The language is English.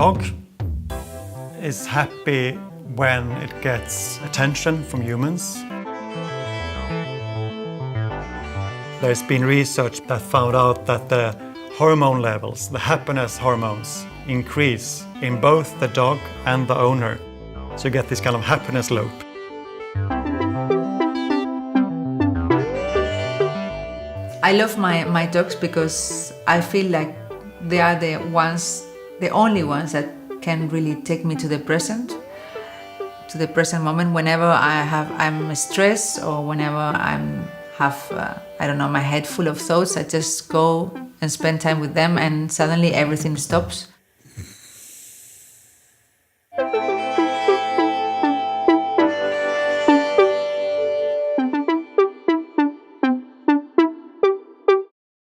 dog is happy when it gets attention from humans. There's been research that found out that the hormone levels, the happiness hormones, increase in both the dog and the owner. So you get this kind of happiness loop. I love my dogs because I feel like they are the only ones that can really take me to the present moment. Whenever I'm stressed or whenever I have my head full of thoughts, I just go and spend time with them, and suddenly everything stops.